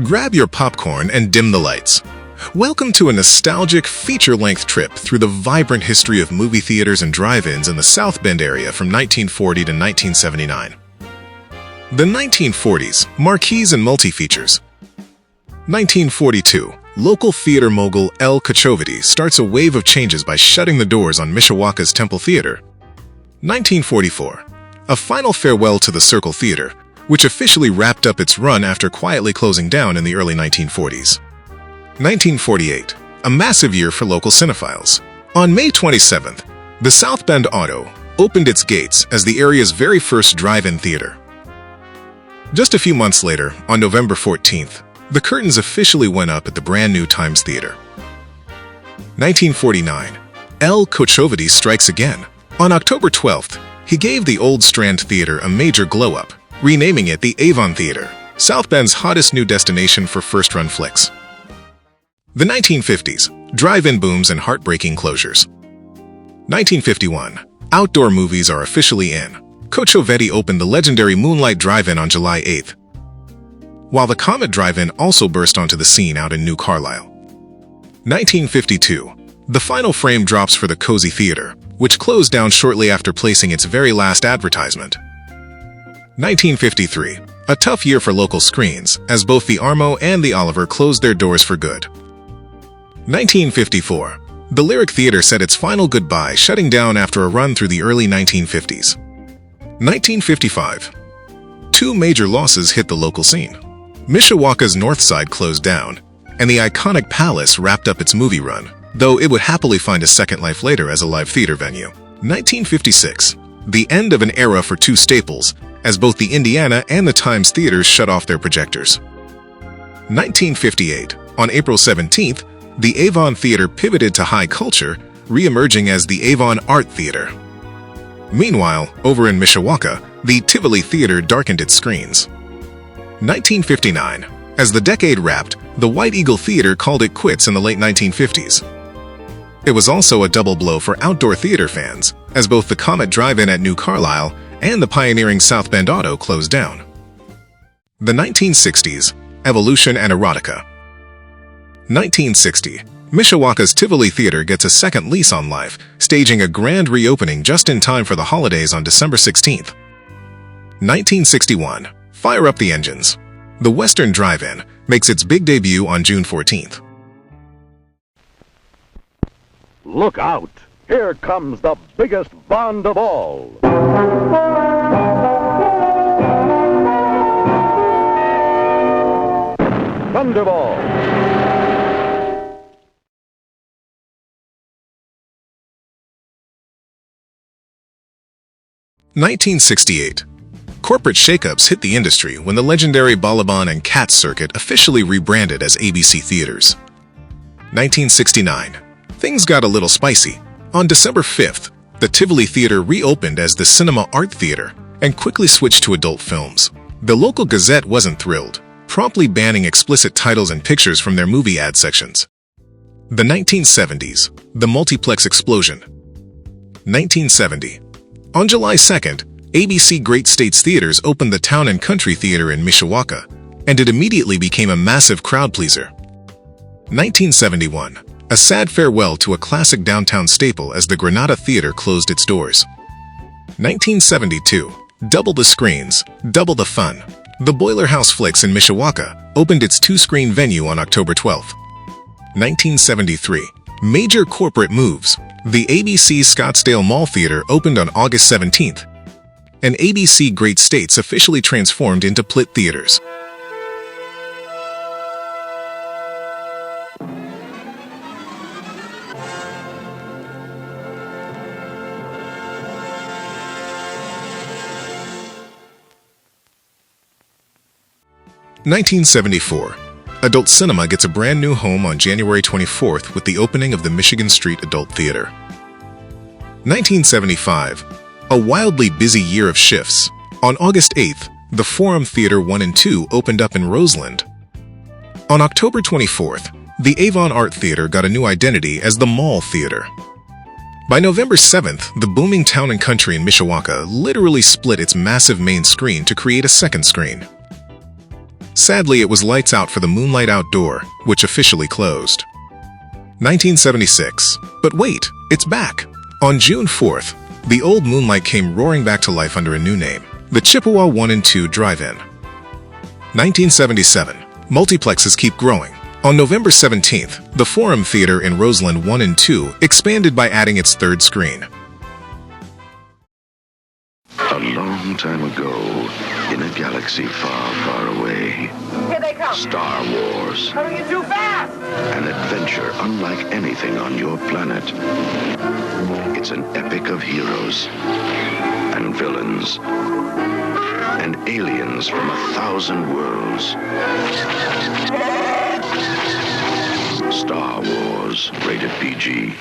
Grab your popcorn and dim the lights. Welcome to a nostalgic, feature-length trip through the vibrant history of movie theaters and drive-ins in the South Bend area from 1940 to 1979. The 1940s, marquees and multi-features. 1942, local theater mogul L. Kochovady starts a wave of changes by shutting the doors on Mishawaka's Temple Theater. 1944, a final farewell to the Circle Theater, which officially wrapped up its run after quietly closing down in the early 1940s. 1948, a massive year for local cinephiles. On May 27th, the South Bend Auto opened its gates as the area's very first drive-in theater. Just a few months later, on November 14th, the curtains officially went up at the brand-new Times Theater. 1949, L. Kochovady strikes again. On October 12th, he gave the Old Strand Theater a major glow-up, renaming it the Avon Theater, South Bend's hottest new destination for first-run flicks. The 1950s, drive-in booms and heartbreaking closures. 1951, outdoor movies are officially in. Kochovady opened the legendary Moonlight Drive-In on July 8th, while the Comet Drive-In also burst onto the scene out in New Carlisle. 1952, the final frame drops for the Cozy Theater, which closed down shortly after placing its very last advertisement. 1953, a tough year for local screens, as both the Armo and the Oliver closed their doors for good. 1954, the Lyric Theater said its final goodbye, shutting down after a run through the early 1950s. 1955, two major losses hit the local scene. Mishawaka's North Side closed down, and the iconic Palace wrapped up its movie run, though it would happily find a second life later as a live theater venue. 1956, the end of an era for two staples, as both the Indiana and the Times Theaters shut off their projectors. 1958, on April 17th, the Avon Theater pivoted to high culture, re-emerging as the Avon Art Theater. Meanwhile, over in Mishawaka, the Tivoli Theater darkened its screens. 1959, as the decade wrapped, the White Eagle Theater called it quits in the late 1950s. It was also a double blow for outdoor theater fans, as both the Comet Drive-In at New Carlisle and the pioneering South Bend Auto closed down. The 1960s, evolution and erotica. 1960, Mishawaka's Tivoli Theater gets a second lease on life, staging a grand reopening just in time for the holidays on December 16th. 1961, fire up the engines. The Western Drive-In makes its big debut on June 14th. Look out! Here comes the biggest Bond of all. Thunderball. 1968. Corporate shakeups hit the industry when the legendary Balaban and Katz circuit officially rebranded as ABC Theaters. 1969. Things got a little spicy. On December 5th, the Tivoli Theater reopened as the Cinema Art Theater and quickly switched to adult films. The local Gazette wasn't thrilled, promptly banning explicit titles and pictures from their movie ad sections. The 1970s, the multiplex explosion. 1970. On July 2nd, ABC Great States Theaters opened the Town and Country Theater in Mishawaka, and it immediately became a massive crowd-pleaser. 1971. A sad farewell to a classic downtown staple as the Granada Theater closed its doors. 1972. Double the screens, double the fun. The Boiler House Flicks in Mishawaka opened its two-screen venue on October 12th. 1973. Major corporate moves. The ABC Scottsdale Mall Theater opened on August 17th, and ABC Great States officially transformed into Plitt Theaters. (1974) Adult cinema gets a brand new home on January 24th with the opening of the Michigan Street Adult Theater. 1975. A wildly busy year of shifts. On August 8th, the Forum Theater 1 and 2 opened up in Roseland. On October 24th, the Avon Art Theater got a new identity as the Mall Theater. By November 7th, the booming Town and Country in Mishawaka literally split its massive main screen to create a second screen. Sadly, it was lights out for the Moonlight Outdoor, which officially closed. 1976. But wait, it's back! On June 4th, the old Moonlight came roaring back to life under a new name, the Chippewa 1 and 2 Drive-In. 1977. Multiplexes keep growing. On November 17th, the Forum Theater in Roseland 1 and 2 expanded by adding its third screen. A long time ago, in a galaxy far, far away, Here they come. Star Wars, Coming in too fast. an adventure unlike anything on your planet. It's an epic of heroes and villains and aliens from 1,000 worlds. Star Wars, rated PG.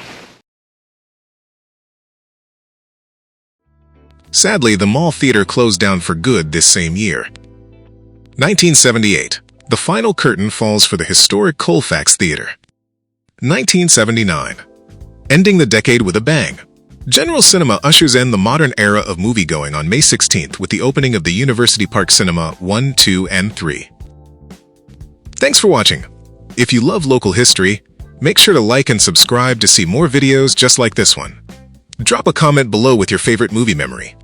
Sadly, the Mall Theater closed down for good this same year. 1978. The final curtain falls for the historic Colfax Theater. 1979. Ending the decade with a bang. General Cinema ushers in the modern era of moviegoing on May 16th with the opening of the University Park Cinema 1, 2, and 3. Thanks for watching. If you love local history, make sure to like and subscribe to see more videos just like this one. Drop a comment below with your favorite movie memory.